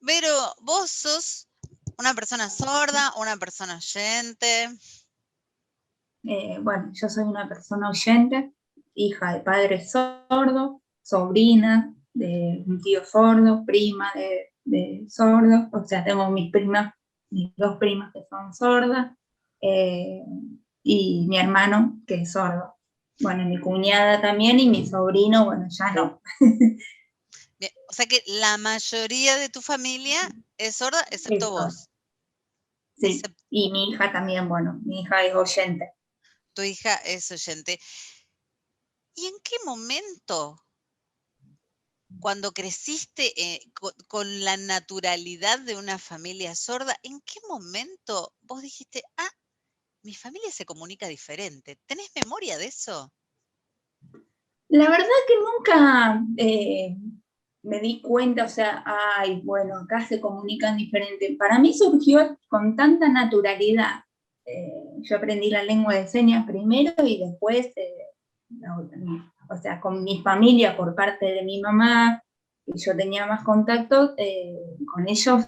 Vero, vos sos una persona sorda, una persona oyente. Bueno, yo soy una persona oyente, hija de padre sordo, sobrina de un tío sordo, prima de sordo, o sea, tengo mis dos primas que son sordas, eh, y mi hermano que es sordo. Bueno, mi cuñada también y mi sobrino, bueno, ya no. Bien, o sea que la mayoría de tu familia es sorda, excepto Eso, vos. sí. Y mi hija también, bueno, mi hija es oyente. Tu hija es oyente. ¿Y en qué momento, cuando creciste con la naturalidad de una familia sorda, en qué momento vos dijiste, mi familia se comunica diferente? ¿Tenés memoria de eso? La verdad que nunca me di cuenta, o sea, ay, bueno, acá se comunican diferente. Para mí surgió con tanta naturalidad. Yo aprendí la lengua de señas primero y después, o sea, con mi familia por parte de mi mamá, y yo tenía más contacto, con ellos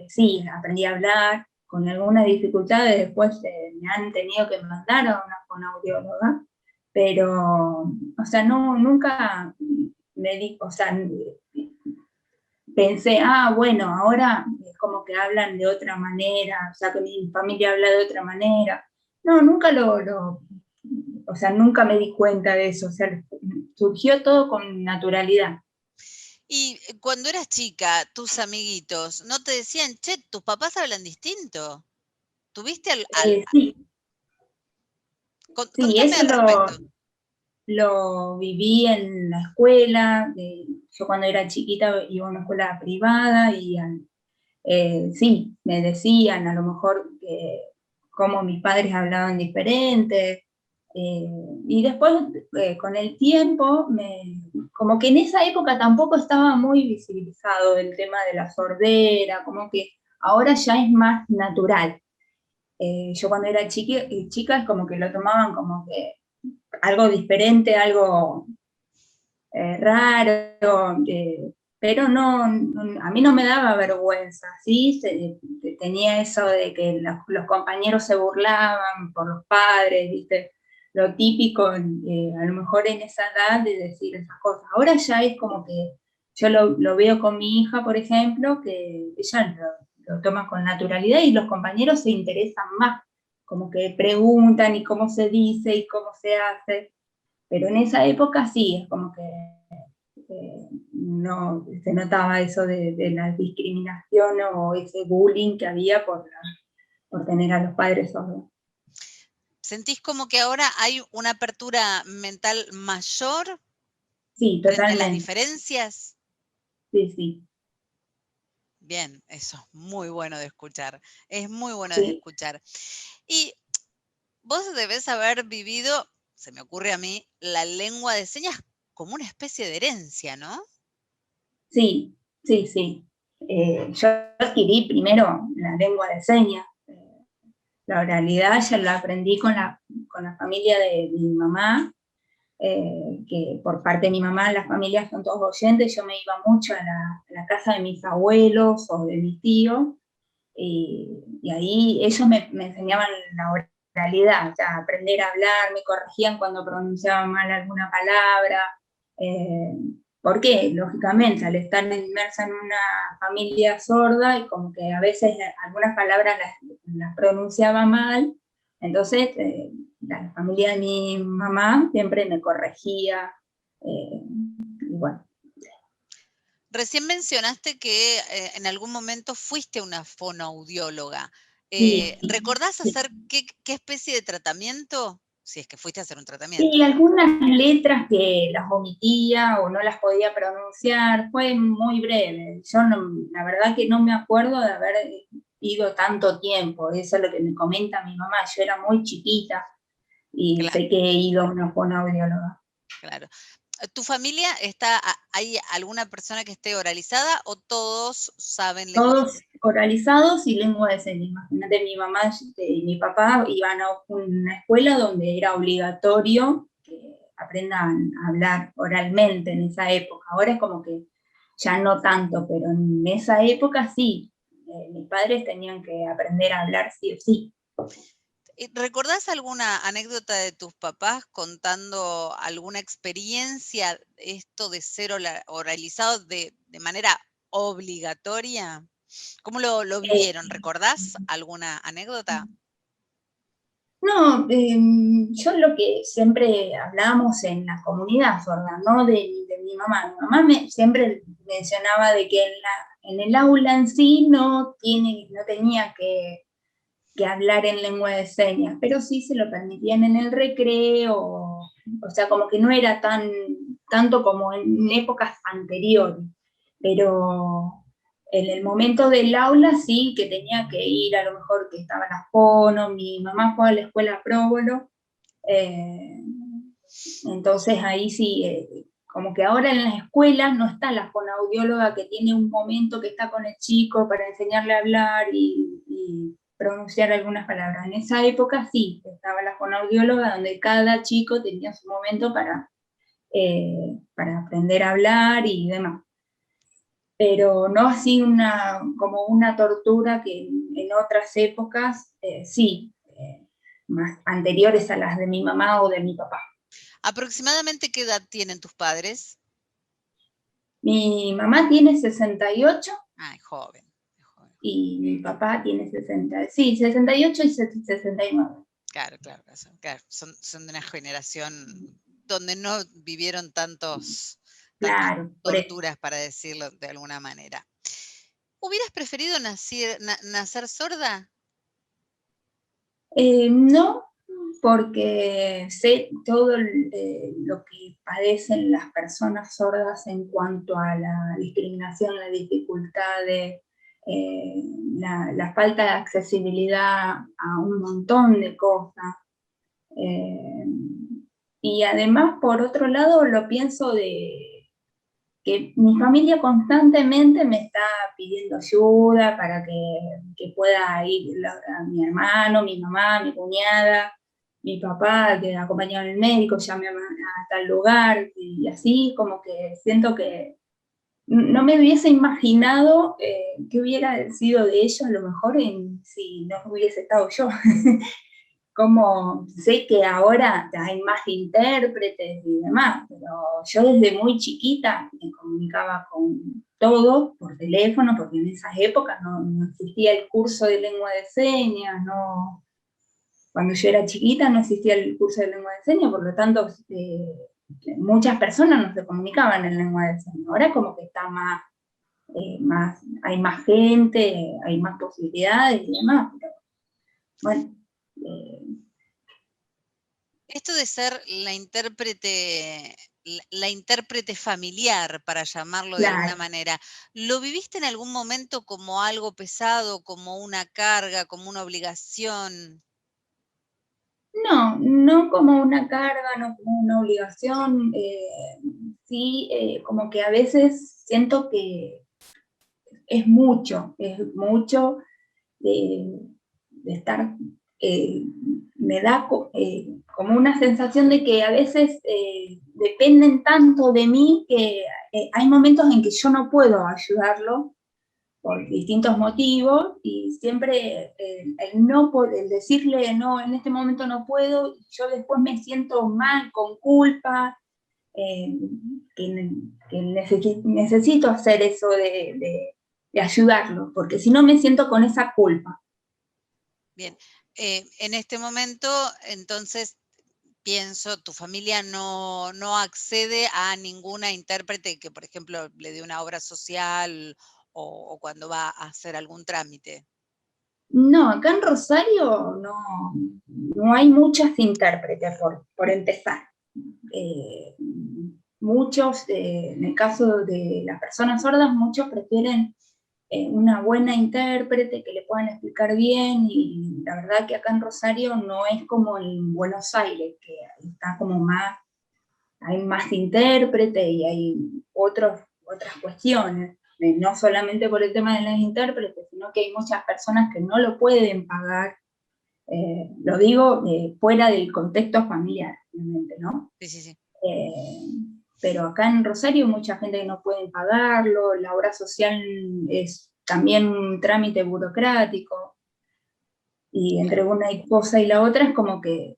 sí, aprendí a hablar, con algunas dificultades después me han tenido que mandar a una fonoaudióloga, pero, o sea, no, nunca me di, o sea, pensé, bueno, ahora es como que hablan de otra manera, o sea, que mi familia habla de otra manera. No, nunca o sea, nunca me di cuenta de eso, o sea, surgió todo con naturalidad. Y cuando eras chica, tus amiguitos, ¿no te decían, che, tus papás hablan distinto? ¿Tuviste Sí, sí, contame eso al respecto? lo viví en la escuela. Yo cuando era chiquita iba a una escuela privada y sí, me decían a lo mejor cómo mis padres hablaban diferente. Y después, con el tiempo, como que en esa época tampoco estaba muy visibilizado el tema de la sordera, como que ahora ya es más natural. Yo cuando era chica es como que lo tomaban como que algo diferente, algo raro, pero no, a mí no me daba vergüenza, ¿sí? Tenía eso de que los compañeros se burlaban por los padres, ¿viste? Lo típico, a lo mejor en esa edad de decir esas cosas. Ahora ya es como que yo lo veo con mi hija, por ejemplo, que ella lo toma con naturalidad y los compañeros se interesan más, como que preguntan y cómo se dice y cómo se hace. Pero en esa época sí, es como que no se notaba eso de la discriminación o ese bullying que había por tener a los padres sordos. ¿Sentís como que ahora hay una apertura mental mayor Sí, frente a las totalmente. diferencias? Sí, sí. Bien, eso es muy bueno de escuchar. Es muy bueno de Sí, escuchar. Y vos debés haber vivido, se me ocurre a mí, la lengua de señas como una especie de herencia, ¿no? sí, sí, sí. Yo adquirí primero la lengua de señas. La oralidad ya la aprendí con la familia de mi mamá, que por parte de mi mamá las familias son todos oyentes. Yo me iba mucho a la casa de mis abuelos o de mi tío, y ahí ellos me enseñaban la oralidad, o sea, aprender a hablar, me corregían cuando pronunciaba mal alguna palabra, eh, porque lógicamente al estar inmersa en una familia sorda y como que a veces algunas palabras las pronunciaba mal, entonces la familia de mi mamá siempre me corregía, y bueno. Recién mencionaste que en algún momento fuiste una fonoaudióloga. Sí, ¿Recordás sí. hacer qué especie de tratamiento? Si es que fuiste a hacer un tratamiento. Y algunas letras que las omitía o no las podía pronunciar, fue muy breve. Yo la verdad que no me acuerdo de haber ido tanto tiempo, eso es lo que me comenta mi mamá, yo era muy chiquita y Claro, sé que he ido a una fonoaudióloga. claro. ¿Tu familia hay alguna persona que esté oralizada o todos saben lenguaje? Todos oralizados y lengua de señas. Imagínate, mi mamá y mi papá iban a una escuela donde era obligatorio que aprendan a hablar oralmente en esa época. Ahora es como que ya no tanto, pero en esa época sí. Mis padres tenían que aprender a hablar sí o sí. ¿Recordás alguna anécdota de tus papás contando alguna experiencia, esto de ser oralizado de manera obligatoria? ¿Cómo lo Eh, vivieron? ¿Recordás alguna anécdota? no, yo lo que siempre hablábamos en la comunidad sorda, no de mi mamá. Mi mamá siempre mencionaba de que en el aula en sí no tenía que hablar en lengua de señas, pero sí se lo permitían en el recreo, o sea, como que no era tanto como en épocas anteriores, pero en el momento del aula sí que tenía que ir, a lo mejor que estaba la fono, mi mamá fue a la escuela Próbolo, eh, entonces ahí sí, como que ahora en las escuelas no está la fonoaudióloga que tiene un momento que está con el chico para enseñarle a hablar y pronunciar algunas palabras. En esa época sí, estaba la fonoaudióloga donde cada chico tenía su momento para aprender a hablar y demás. Pero no así como una tortura que en otras épocas sí, más anteriores a las de mi mamá o de mi papá. ¿Aproximadamente qué edad tienen tus padres? Mi mamá tiene 68 Ah, es joven, es joven. y mi papá tiene 60, sí, 68 y 69. Claro, claro, claro. Son de una generación donde no vivieron tantas Claro, por eso. torturas, para decirlo de alguna manera. ¿Hubieras preferido nacer sorda? No, porque sé todo lo que padecen las personas sordas en cuanto a la discriminación, la dificultad la falta de accesibilidad a un montón de cosas. Eh, y además, por otro lado, lo pienso de que mi familia constantemente me está pidiendo ayuda para que pueda ir a mi hermano, mi mamá, mi cuñada, mi papá, que acompañó al médico, llame a tal lugar, y así como que siento que no me hubiese imaginado qué hubiera sido de ellos a lo mejor si no hubiese estado yo. Como sé que ahora hay más intérpretes y demás, pero yo desde muy chiquita me comunicaba con todo por teléfono, porque en esas épocas no existía el curso de lengua de señas, cuando yo era chiquita no existía el curso de lengua de señas, por lo tanto muchas personas no se comunicaban en lengua de señas. Ahora como que está hay más gente, hay más posibilidades y demás, pero bueno. Esto de ser la intérprete familiar, para llamarlo de alguna Claro. manera, ¿lo viviste en algún momento como algo pesado, como una carga, como una obligación? No como una carga, no como una obligación, sí, como que a veces siento que es mucho de estar, eh, me da como una sensación de que a veces dependen tanto de mí que hay momentos en que yo no puedo ayudarlo por distintos motivos, y siempre el decirle no, en este momento no puedo, yo después me siento mal, con culpa, eh, que necesito hacer eso de ayudarlo, porque si no me siento con esa culpa. Bien, en este momento, entonces, pienso, tu familia no accede a ninguna intérprete que, por ejemplo, le dé una obra social o cuando va a hacer algún trámite. No, acá en Rosario no hay muchas intérpretes, por empezar. Eh, muchos, en el caso de las personas sordas, muchos prefieren una buena intérprete que le puedan explicar bien, y la verdad que acá en Rosario no es como en Buenos Aires, que está como hay más intérprete y hay otras cuestiones, no solamente por el tema de las intérpretes, sino que hay muchas personas que no lo pueden pagar, lo digo fuera del contexto familiar, obviamente, ¿no? Sí, sí, sí. Eh, pero acá en Rosario mucha gente que no puede pagarlo, la obra social es también un trámite burocrático, y entre una cosa y la otra es como que,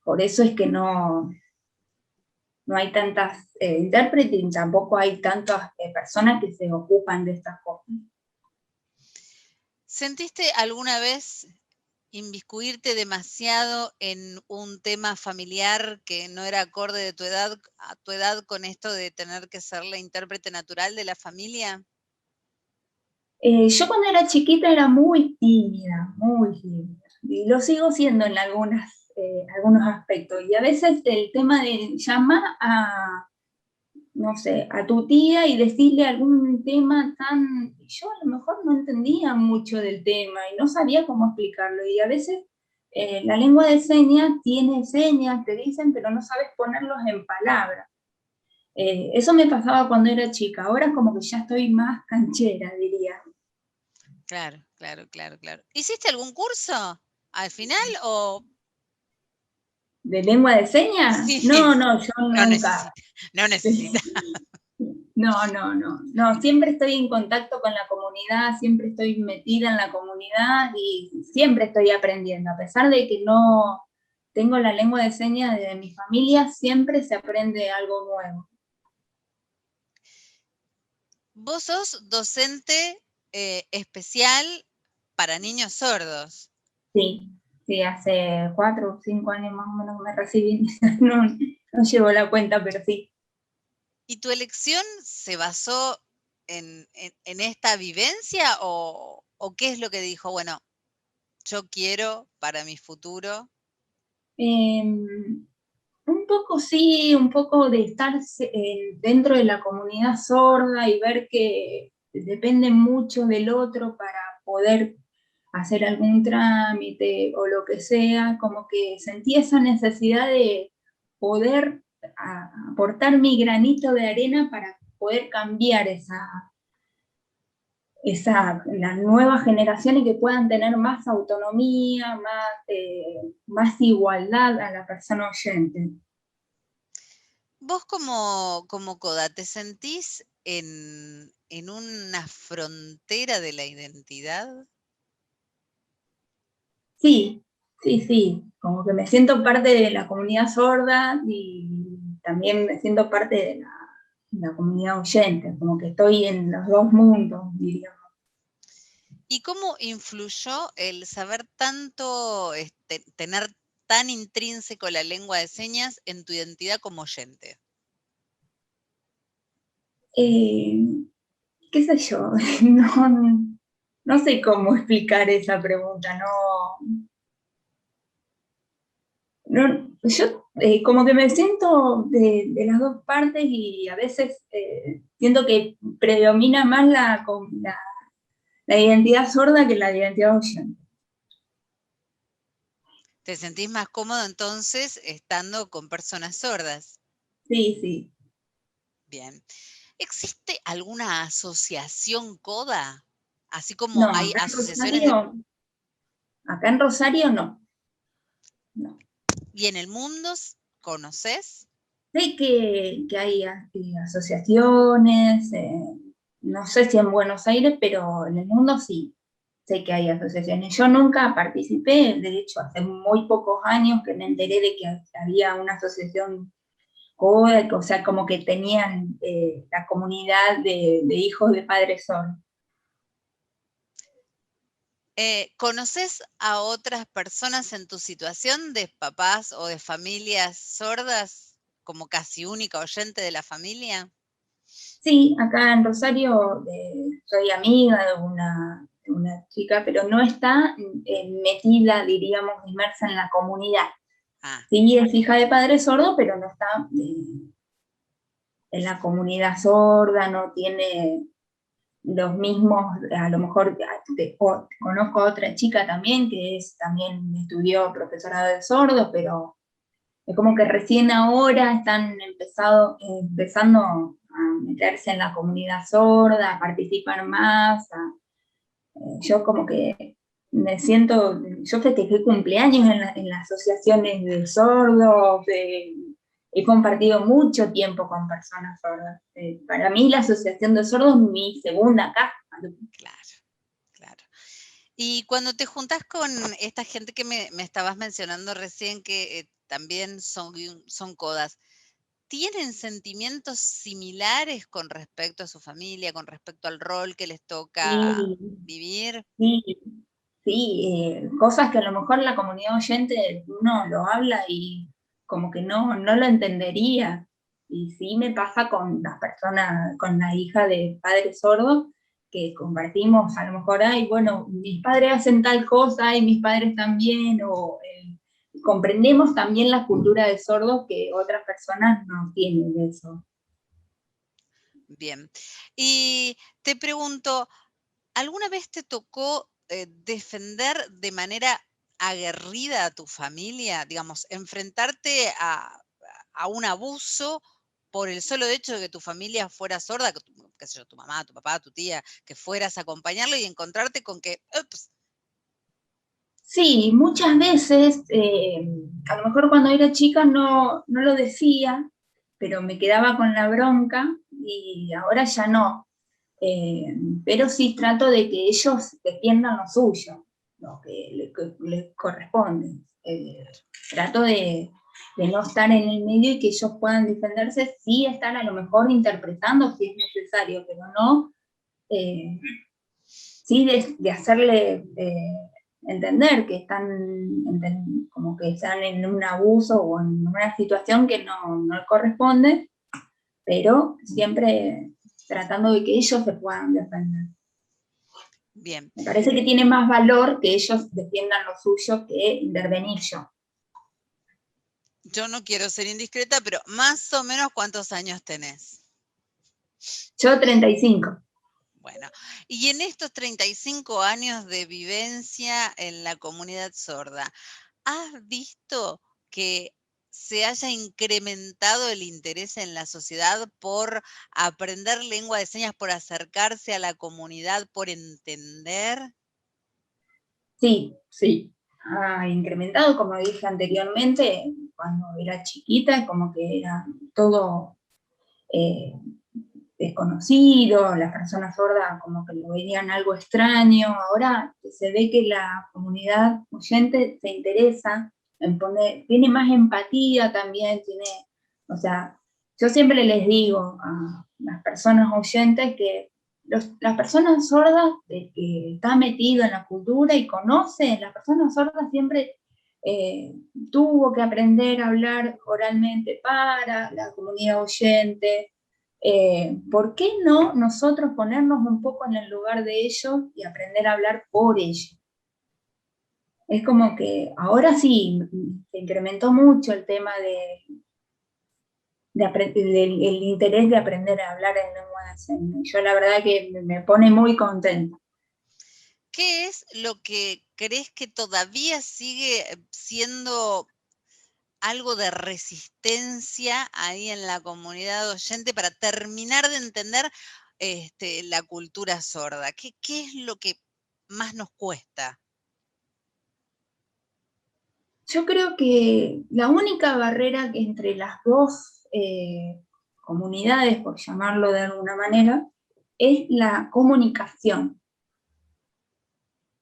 por eso es que no hay tantas intérpretes y tampoco hay tantas personas que se ocupan de estas cosas. ¿Sentiste alguna vez inmiscuirte demasiado en un tema familiar que no era acorde de a tu edad con esto de tener que ser la intérprete natural de la familia? Yo cuando era chiquita era muy tímida, y lo sigo siendo en algunos aspectos, y a veces el tema de llamar a, no sé, a tu tía y decirle algún tema yo a lo mejor no entendía mucho del tema y no sabía cómo explicarlo, y a veces la lengua de señas tiene señas, te dicen, pero no sabes ponerlos en palabras. Eso me pasaba cuando era chica, ahora como que ya estoy más canchera, diría. Claro, claro, claro, claro. ¿Hiciste algún curso al final o ¿De lengua de señas? sí? No, yo No nunca. necesita, no necesita. No, siempre estoy en contacto con la comunidad, siempre estoy metida en la comunidad y siempre estoy aprendiendo. A pesar de que no tengo la lengua de señas de mi familia, siempre se aprende algo nuevo. Vos sos docente especial para niños sordos. Sí, hace 4 o 5 años más o menos que me recibí. No llevo la cuenta, pero sí. ¿Y tu elección se basó en esta vivencia o qué es lo que dijo? Bueno, yo quiero para mi futuro. Un poco sí, un poco de estar dentro de la comunidad sorda y ver que depende mucho del otro para poder hacer algún trámite o lo que sea, como que sentí esa necesidad de poder aportar mi granito de arena para poder cambiar las nuevas generaciones que puedan tener más autonomía, más igualdad a la persona oyente. Vos como Coda, ¿te sentís en una frontera de la identidad? Sí, como que me siento parte de la comunidad sorda y también me siento parte de la comunidad oyente, como que estoy en los dos mundos, diríamos. ¿Y cómo influyó el saber tanto, tener tan intrínseco la lengua de señas en tu identidad como oyente? ¿Qué sé yo? No sé cómo explicar esa pregunta, yo como que me siento de las dos partes y a veces siento que predomina más la identidad sorda que la identidad oyente. ¿Te sentís más cómodo entonces estando con personas sordas? Sí. Bien. ¿Existe alguna asociación CODA? Así como No, hay asociaciones de... Acá en Rosario no. ¿Y en el mundo conoces? Sé que hay asociaciones, no sé si en Buenos Aires, pero en el mundo sí, sé que hay asociaciones. Yo nunca participé, de hecho, hace muy pocos años que me enteré de que había una asociación CODA, o sea, como que tenían la comunidad de hijos de padres sordos. ¿Conoces a otras personas en tu situación de papás o de familias sordas como casi única oyente de la familia? Sí, acá en Rosario soy amiga de una chica, pero no está metida, diríamos, inmersa en la comunidad. Ah, Sí, es hija de padre sordo, pero no está en la comunidad sorda, no tiene los mismos, a lo mejor conozco a otra chica también que también estudió profesorado de sordos, pero es como que recién ahora están empezando a meterse en la comunidad sorda, a participar más. Yo como que me siento, yo festejé cumpleaños en las asociaciones de sordos, he compartido mucho tiempo con personas sordas. Para mí la Asociación de Sordos es mi segunda casa. Claro, claro. Y cuando te juntas con esta gente que me estabas mencionando recién, que también son codas, ¿tienen sentimientos similares con respecto a su familia, con respecto al rol que les toca Sí, vivir? sí, sí, cosas que a lo mejor la comunidad oyente uno lo habla y como que no lo entendería. Y sí me pasa con las personas, con la hija de padres sordos, que compartimos a lo mejor, ay, bueno, mis padres hacen tal cosa y mis padres también, o comprendemos también la cultura de sordos que otras personas no tienen de eso. Bien. Y te pregunto, ¿alguna vez te tocó defender de manera aguerrida a tu familia? Digamos, enfrentarte a un abuso por el solo hecho de que tu familia fuera sorda, que qué sé yo, tu mamá, tu papá, tu tía, que fueras a acompañarlo y encontrarte con que, ups, Sí, muchas veces, a lo mejor cuando era chica no lo decía, pero me quedaba con la bronca y ahora ya no. Pero sí trato de que ellos defiendan lo suyo, lo que les corresponde. Trato de no estar en el medio y que ellos puedan defenderse, sí estar a lo mejor interpretando si es necesario, pero no, sí de hacerle entender que están como que están en un abuso o en una situación que no corresponde, pero siempre tratando de que ellos se puedan defender. bien. Me parece que tiene más valor que ellos defiendan lo suyo que intervenir yo. Yo no quiero ser indiscreta, pero más o menos ¿cuántos años tenés? Yo 35. Bueno, y en estos 35 años de vivencia en la comunidad sorda, ¿has visto que se haya incrementado el interés en la sociedad por aprender lengua de señas, por acercarse a la comunidad, por entender? Sí, sí. Ha incrementado, como dije anteriormente, cuando era chiquita, como que era todo eh, desconocido, las personas sordas como que lo veían algo extraño. Ahora se ve que la comunidad oyente se interesa en poner, tiene más empatía también, tiene, o sea, yo siempre les digo a las personas oyentes que las personas sordas, el que está metido en la cultura y conoce, las personas sordas siempre tuvo que aprender a hablar oralmente para la comunidad oyente. ¿Por qué no nosotros ponernos un poco en el lugar de ellos y aprender a hablar por ellos? Es como que ahora sí se incrementó mucho el tema del interés de aprender a hablar en lengua de señas. Yo la verdad que me pone muy contenta. ¿Qué es lo que crees que todavía sigue siendo algo de resistencia ahí en la comunidad oyente para terminar de entender la cultura sorda? ¿Qué es lo que más nos cuesta? Yo creo que la única barrera que entre las dos comunidades, por llamarlo de alguna manera, es la comunicación,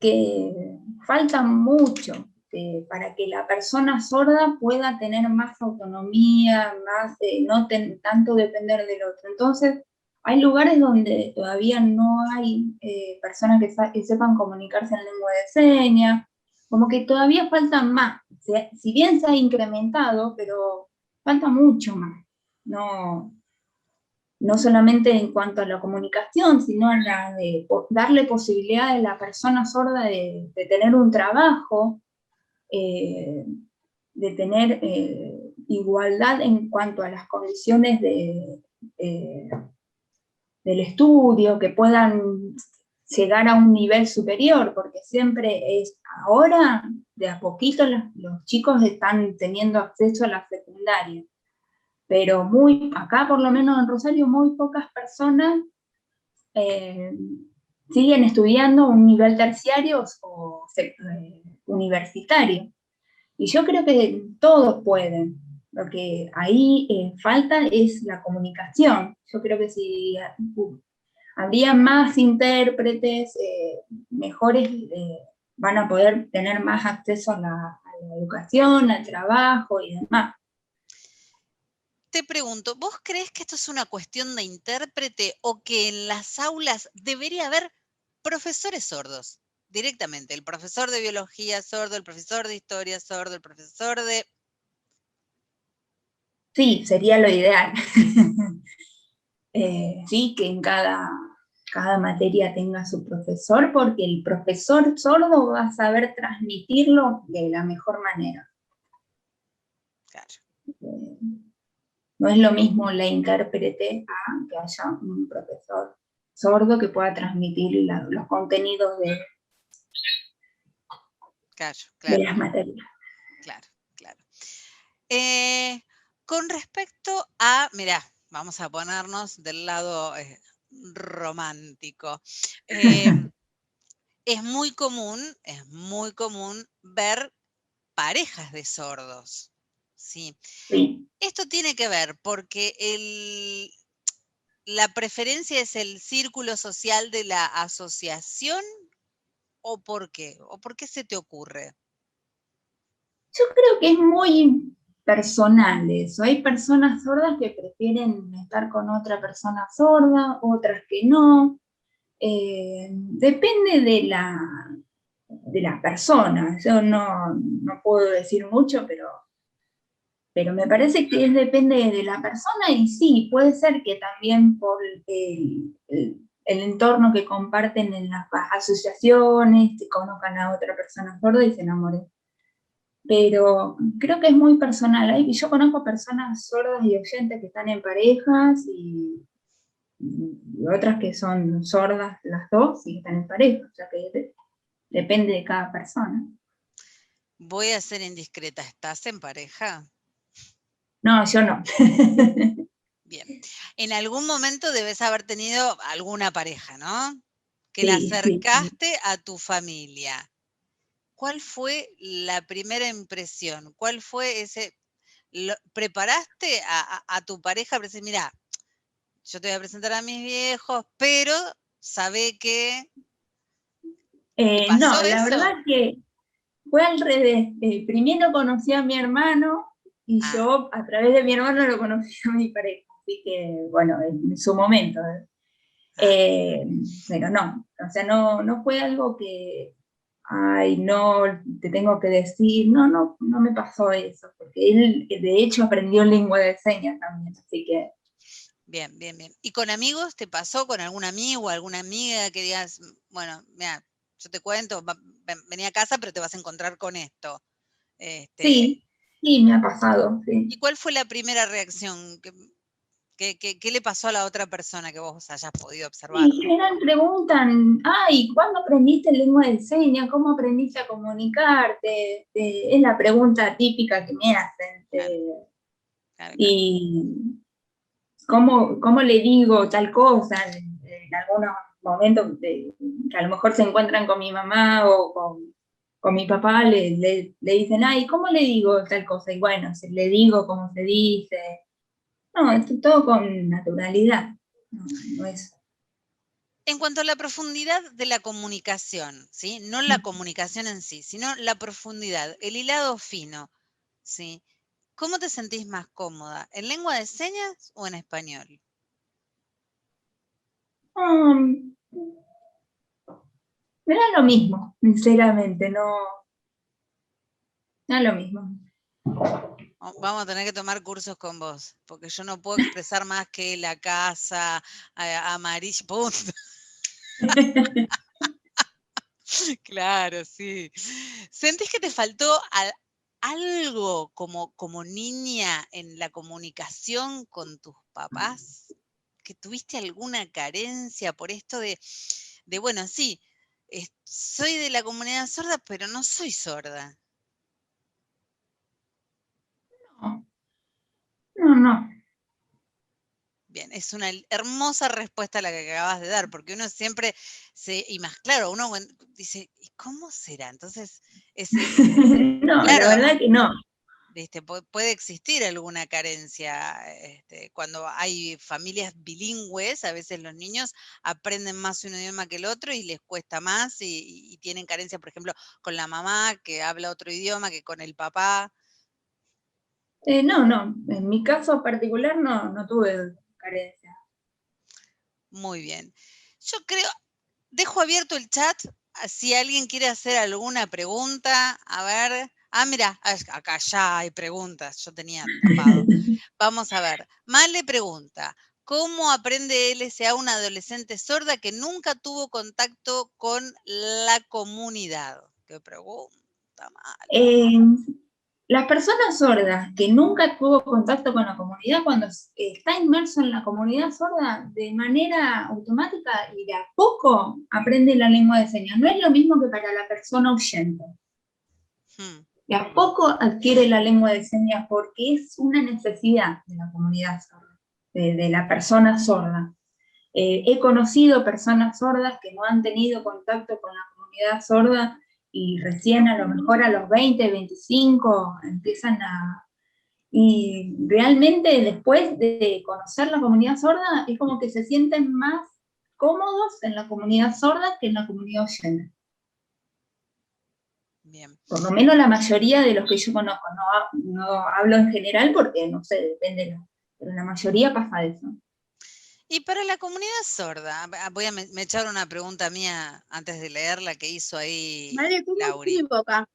que falta mucho para que la persona sorda pueda tener más autonomía, más, tanto depender del otro. Entonces, hay lugares donde todavía no hay personas que sepan comunicarse en lengua de señas, como que todavía falta más. Si bien se ha incrementado, pero falta mucho más. No, no solamente en cuanto a la comunicación, sino en la de darle posibilidad a la persona sorda de tener un trabajo, eh, de tener igualdad en cuanto a las condiciones eh, del estudio, que puedan llegar a un nivel superior, porque siempre es ahora, de a poquito los chicos están teniendo acceso a la secundaria, pero acá por lo menos en Rosario muy pocas personas eh, siguen estudiando un nivel terciario o universitario. Y yo creo que todos pueden. Lo que ahí falta es la comunicación. Yo creo que si habría más intérpretes, mejores, van a poder tener más acceso a la educación, al trabajo y demás. Te pregunto, ¿vos crees que esto es una cuestión de intérprete o que en las aulas debería haber profesores sordos? Directamente, el profesor de biología sordo, el profesor de historia sordo, el profesor de... Sí, sería lo ideal. Sí, que en cada materia tenga su profesor, porque el profesor sordo va a saber transmitirlo de la mejor manera. Claro. No es lo mismo la intérprete a que haya un profesor sordo que pueda transmitir los contenidos Claro, de claro, las materias. claro, claro. Con respecto a, mirá, vamos a ponernos del lado romántico. Es muy común ver parejas de sordos. Sí. Sí. Esto tiene que ver porque la preferencia es el círculo social de la asociación, ¿o por qué? ¿O por qué se te ocurre? Yo creo que es muy personal eso. Hay personas sordas que prefieren estar con otra persona sorda, otras que no. Depende de la persona. Yo no puedo decir mucho, pero me parece que depende de la persona y sí, puede ser que también por el entorno que comparten en las asociaciones, se conozcan a otra persona sorda y se enamoren. Pero creo que es muy personal. Yo conozco personas sordas y oyentes que están en parejas y otras que son sordas las dos y están en pareja. O sea que depende de cada persona. Voy a ser indiscreta, ¿estás en pareja? No, yo no. Bien. En algún momento debes haber tenido alguna pareja, ¿no? Que la Sí, sí. acercaste a tu familia. ¿Cuál fue la primera impresión? ¿Cuál fue ese... ¿Preparaste a tu pareja para decir, mira, yo te voy a presentar a mis viejos, pero sabe que... ¿Te pasó No, la eso? verdad que fue al revés. Primero conocí a mi hermano y Ah, yo a través de mi hermano lo conocí a mi pareja. Así que, bueno, en su momento. ah. Eh, pero no, o sea, no fue algo que, ay, no, te tengo que decir, no me pasó eso, porque él de hecho aprendió lengua de señas también, así que... Bien, bien, bien. ¿Y con amigos te pasó con algún amigo o alguna amiga que digas, bueno, mira, yo te cuento, vení a casa, pero te vas a encontrar con esto? Este, Sí, sí, me ha pasado, sí. ¿Y cuál fue la primera reacción? ¿Qué le pasó a la otra persona que vos hayas podido Y observar? en general preguntan, ay, ¿cuándo aprendiste lengua de señas? ¿Cómo aprendiste a comunicarte? Es la pregunta típica que me hacen. Claro, claro, claro. Y ¿cómo le digo tal cosa? En algunos momentos que a lo mejor se encuentran con mi mamá o con mi papá, le dicen, ay, ¿cómo le digo tal cosa? Y bueno, le digo cómo se dice. No, esto todo con naturalidad. No es... En cuanto a la profundidad de la comunicación, ¿sí? No la comunicación en sí, sino la profundidad, el hilado fino, ¿sí? ¿Cómo te sentís más cómoda? ¿En lengua de señas o en español? Um, Me da lo mismo, sinceramente, no es lo mismo. Vamos a tener que tomar cursos con vos, porque yo no puedo expresar más que la casa, amarillo, punto. Claro, sí. ¿Sentís que te faltó algo como niña en la comunicación con tus papás? ¿Que tuviste alguna carencia por esto de bueno, sí, soy de la comunidad sorda, pero no soy sorda? No. Bien, es una hermosa respuesta la que acabas de dar, porque uno siempre y más claro, uno dice, ¿y cómo será? Entonces, ese, No, la claro, verdad que no. ¿Viste? Puede existir alguna carencia. Cuando hay familias bilingües, a veces los niños aprenden más un idioma que el otro y les cuesta más y tienen carencia, por ejemplo, con la mamá que habla otro idioma que con el papá. No, en mi caso particular no tuve carencia. Muy bien. Yo creo, dejo abierto el chat, si alguien quiere hacer alguna pregunta, a ver. Ah, mira, acá ya hay preguntas, yo tenía tapado. Vamos a ver. Male pregunta, ¿cómo aprende LSA una adolescente sorda que nunca tuvo contacto con la comunidad? Qué pregunta, Male. Las personas sordas que nunca tuvo contacto con la comunidad, cuando está inmerso en la comunidad sorda, de manera automática y de a poco aprende la lengua de señas. No es lo mismo que para la persona oyente. De a poco adquiere la lengua de señas porque es una necesidad de la comunidad sorda, de la persona sorda. He conocido personas sordas que no han tenido contacto con la comunidad sorda y recién a lo mejor a los 20, 25 empiezan a... Y realmente después de conocer la comunidad sorda es como que se sienten más cómodos en la comunidad sorda que en la comunidad oyente. Bien. Por lo menos la mayoría de los que yo conozco, no hablo en general porque no sé, depende, pero la mayoría pasa eso. Y para la comunidad sorda, me echaron una pregunta mía antes de leerla que hizo ahí Vale, ¿cómo Lauri. escribo acá?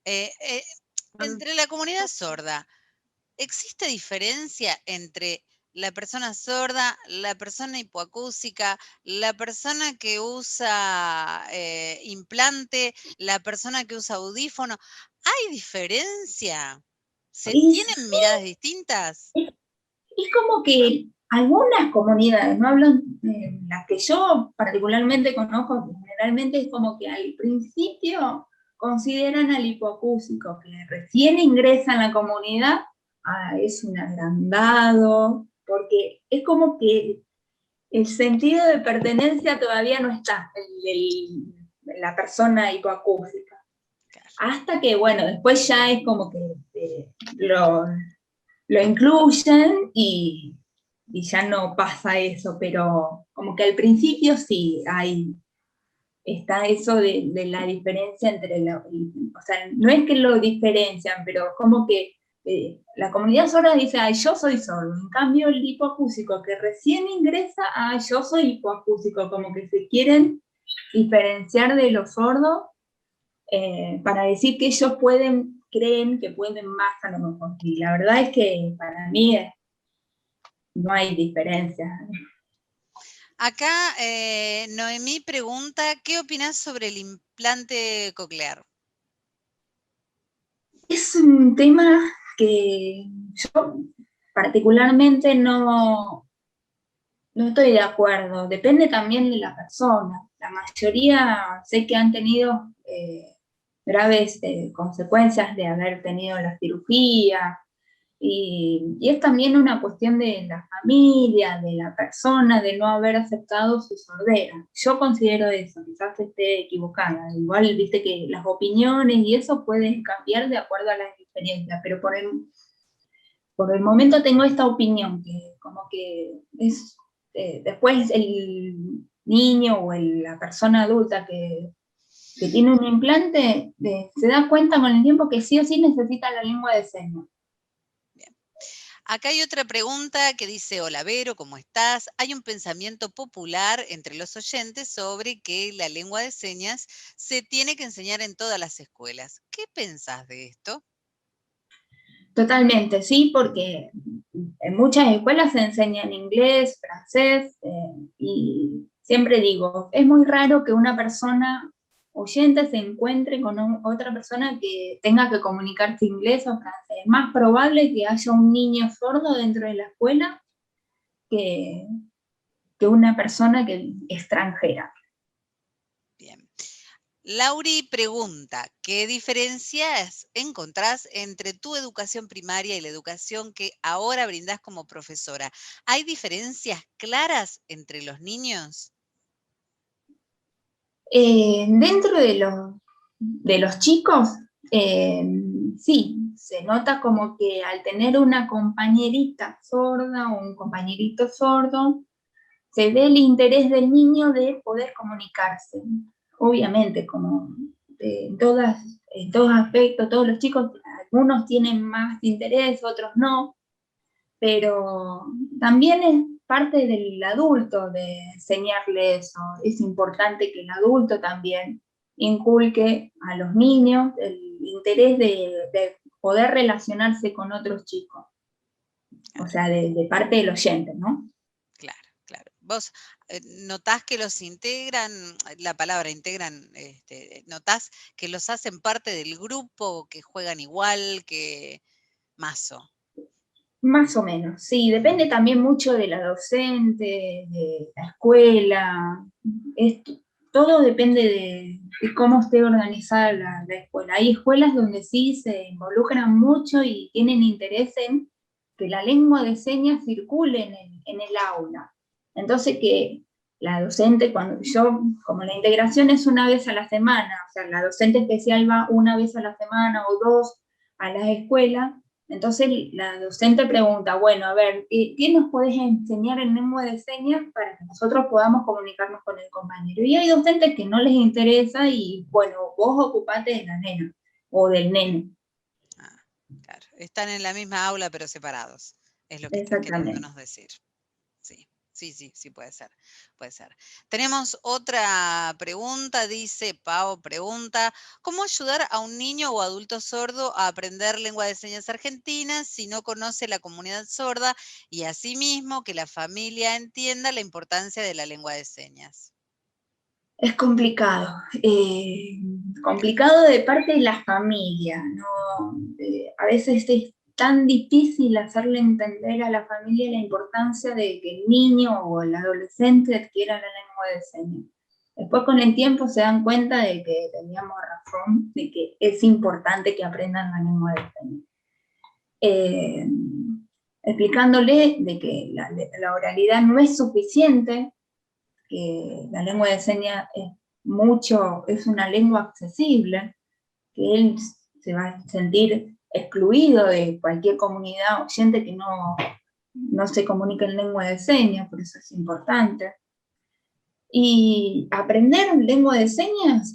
Entre la comunidad sorda, ¿existe diferencia entre la persona sorda, la persona hipoacústica, la persona que usa implante, la persona que usa audífono? ¿Hay diferencia? ¿Tienen miradas distintas? Es como que algunas comunidades, no hablo las que yo particularmente conozco, generalmente es como que al principio consideran al hipoacúsico que recién ingresa en la comunidad, es un agrandado, porque es como que el sentido de pertenencia todavía no está en la persona hipoacústica. Hasta que, bueno, después ya es como que lo incluyen y ya no pasa eso, pero como que al principio sí está eso de la diferencia entre, o sea, no es que lo diferencian, pero como que la comunidad sorda dice, ay, yo soy sordo, en cambio el hipoacúsico que recién ingresa, ay, yo soy hipoacúsico, como que se quieren diferenciar de los sordos para decir que ellos creen que pueden más a lo mejor. Y la verdad es que para mí no hay diferencia. Acá Noemí pregunta, ¿qué opinas sobre el implante coclear? Es un tema que yo particularmente no estoy de acuerdo. Depende también de la persona. La mayoría sé que han tenido graves consecuencias de haber tenido la cirugía. Y es también una cuestión de la familia, de la persona, de no haber aceptado su sordera. Yo considero eso, quizás esté equivocada. Igual, viste que las opiniones y eso pueden cambiar de acuerdo a las experiencias, pero por el momento tengo esta opinión, que como que es después el niño o la persona adulta que tiene un implante, se da cuenta con el tiempo que sí o sí necesita la lengua de señas. Acá hay otra pregunta que dice, hola Vero, ¿cómo estás? Hay un pensamiento popular entre los oyentes sobre que la lengua de señas se tiene que enseñar en todas las escuelas. ¿Qué pensás de esto? Totalmente, sí, porque en muchas escuelas se enseña en inglés, francés, y siempre digo, es muy raro que una persona oyente se encuentre con otra persona que tenga que comunicarse inglés o francés. Es más probable que haya un niño sordo dentro de la escuela que una persona extranjera. Bien. Lauri pregunta, ¿qué diferencias encontrás entre tu educación primaria y la educación que ahora brindás como profesora? ¿Hay diferencias claras entre los niños? Dentro de los chicos, sí, se nota como que al tener una compañerita sorda o un compañerito sordo, se ve el interés del niño de poder comunicarse. Obviamente, como en todos aspectos, todos los chicos, algunos tienen más interés, otros no, pero también es parte del adulto de enseñarle eso. Es importante que el adulto también inculque a los niños el interés de poder relacionarse con otros chicos, o sea, de parte del oyente, ¿no? Claro, claro. ¿Vos notás que los integran, la palabra integran, notás que los hacen parte del grupo, que juegan igual, que mazo? Más o menos, sí, depende también mucho de la docente, de la escuela, todo depende de cómo esté organizada la escuela. Hay escuelas donde sí se involucran mucho y tienen interés en que la lengua de señas circule en el aula. Entonces que la docente, como la integración es una vez a la semana, o sea, la docente especial va una vez a la semana o dos a la escuela. Entonces la docente pregunta, bueno, a ver, ¿qué nos podés enseñar en lengua de señas para que nosotros podamos comunicarnos con el compañero? Y hay docentes que no les interesa y, bueno, vos ocupate de la nena o del nene. Ah, claro. Están en la misma aula pero separados, es lo que estás Exactamente. queriéndonos decir. Sí, sí, sí, sí, puede ser, puede ser. Tenemos otra pregunta, dice Pau, pregunta, ¿cómo ayudar a un niño o adulto sordo a aprender lengua de señas argentina si no conoce la comunidad sorda y asimismo que la familia entienda la importancia de la lengua de señas? Es complicado. Complicado de parte de la familia, ¿no? A veces es tan difícil hacerle entender a la familia la importancia de que el niño o el adolescente adquiera la lengua de señas. Después con el tiempo se dan cuenta de que teníamos razón, de que es importante que aprendan la lengua de señas. Explicándole de que la oralidad no es suficiente, que la lengua de señas es una lengua accesible, que él se va a sentir excluido de cualquier comunidad oyente que no se comunica en lengua de señas, por eso es importante. Y aprender lengua de señas,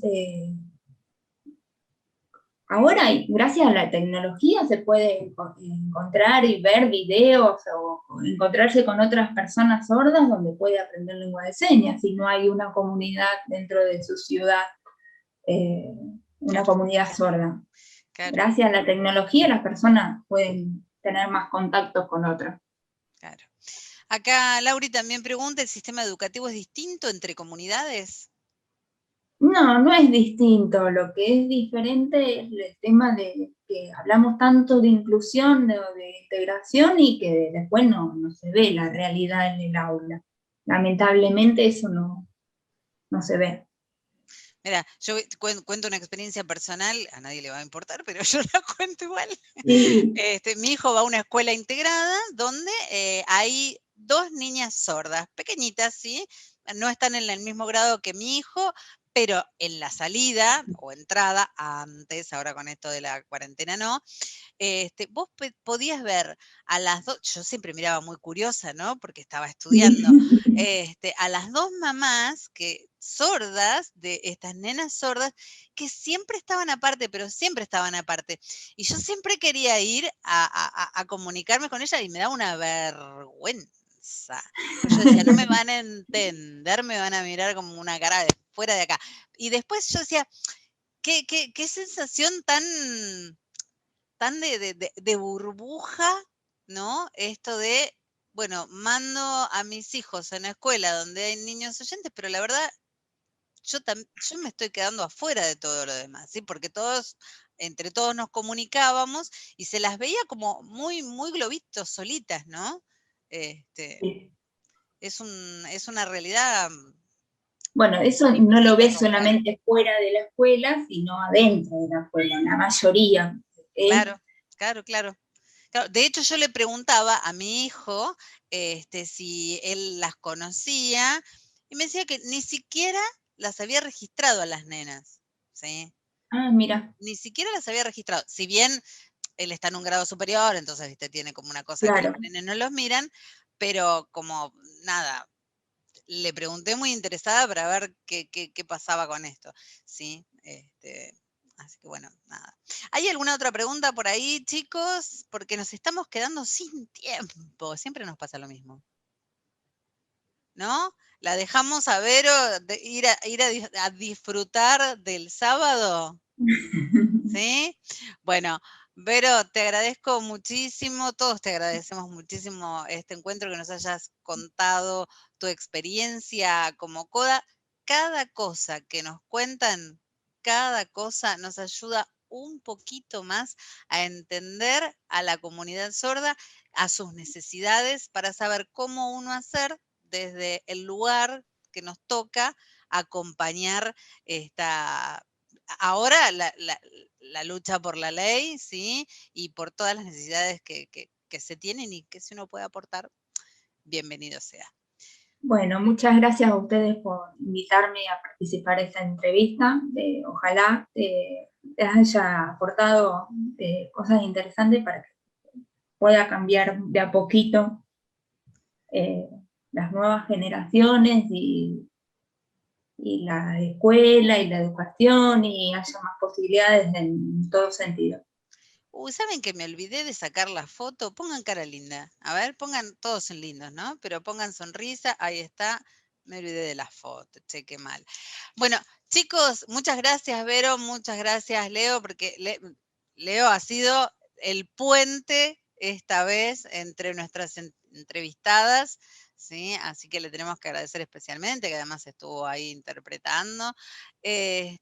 ahora, gracias a la tecnología, se puede encontrar y ver videos o encontrarse con otras personas sordas donde puede aprender lengua de señas, si no hay una comunidad dentro de su ciudad, una Claro, comunidad sorda. claro, Gracias a la tecnología, las personas pueden tener más contactos con otras. claro. Acá Lauri también pregunta, ¿el sistema educativo es distinto entre comunidades? No, no es distinto. Lo que es diferente es el tema de que hablamos tanto de inclusión, de integración y que después no se ve la realidad en el aula. Lamentablemente eso no se ve. Mira, yo cuento una experiencia personal, a nadie le va a importar, pero yo la cuento igual. Sí. Mi hijo va a una escuela integrada donde hay 2 niñas sordas, pequeñitas, ¿sí? No están en el mismo grado que mi hijo, pero en la salida o entrada, antes, ahora con esto de la cuarentena no, vos podías ver a las dos, yo siempre miraba muy curiosa, ¿no? Porque estaba estudiando, a las 2 mamás sordas, de estas nenas sordas, que siempre estaban aparte, pero siempre estaban aparte. Y yo siempre quería ir a comunicarme con ella y me daba una vergüenza. Pues yo decía, no me van a entender, me van a mirar como una cara de fuera de acá. Y después yo decía, qué sensación tan de burbuja, ¿no? Esto de, bueno, mando a mis hijos a una escuela donde hay niños oyentes, pero la verdad, yo me estoy quedando afuera de todo lo demás, ¿sí? Porque entre todos nos comunicábamos y se las veía como muy, muy globitos, solitas, ¿no? Este, es una realidad Bueno, eso no lo difícil de ves romper. solamente fuera de la escuela, sino adentro de la escuela, la mayoría. Claro, claro, claro. Claro, de hecho, yo le preguntaba a mi hijo, si él las conocía, y me decía que ni siquiera las había registrado a las nenas, ¿sí? Ah, mira. Ni siquiera las había registrado. Si bien él está en un grado superior, entonces, viste, tiene como una cosa que los claro. nenes no los miran, pero como nada, le pregunté muy interesada para ver qué pasaba con esto, ¿sí? Así que bueno, nada. ¿Hay alguna otra pregunta por ahí, chicos? Porque nos estamos quedando sin tiempo, siempre nos pasa lo mismo, ¿no? La dejamos a Vero ir a disfrutar del sábado, ¿sí? Bueno, Vero, te agradezco muchísimo, todos te agradecemos muchísimo este encuentro, que nos hayas contado tu experiencia como coda. Cada cosa que nos cuentan, cada cosa nos ayuda un poquito más a entender a la comunidad sorda, a sus necesidades, para saber cómo uno hacer desde el lugar que nos toca acompañar esta ahora la lucha por la ley, ¿sí? Y por todas las necesidades que se tienen, y que si uno puede aportar, bienvenido sea. Bueno, muchas gracias a ustedes por invitarme a participar de esta entrevista. Ojalá les haya aportado cosas interesantes para que pueda cambiar de a poquito eh, las nuevas generaciones y la escuela y la educación, y haya más posibilidades en todo sentido. Uy, ¿saben que me olvidé de sacar la foto? Pongan cara linda. A ver, pongan todos en lindos, ¿no? Pero pongan sonrisa, ahí está. Me olvidé de la foto, che, qué mal. Bueno, chicos, muchas gracias, Vero, muchas gracias, Leo, porque Leo ha sido el puente esta vez entre nuestras entrevistadas, ¿sí? Así que le tenemos que agradecer especialmente, que además estuvo ahí interpretando. Y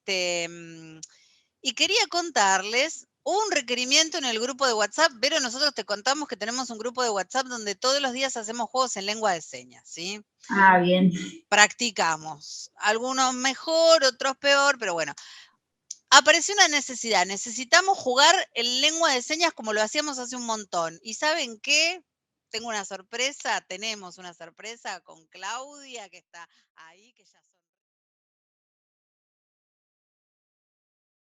quería contarles un requerimiento en el grupo de WhatsApp. Pero nosotros te contamos que tenemos un grupo de WhatsApp donde todos los días hacemos juegos en lengua de señas, ¿sí? Ah, bien. Practicamos. Algunos mejor, otros peor, pero bueno. Apareció una necesidad. Necesitamos jugar en lengua de señas como lo hacíamos hace un montón. ¿Y saben qué? Tengo una sorpresa, tenemos una sorpresa con Claudia, que está ahí, que ya son...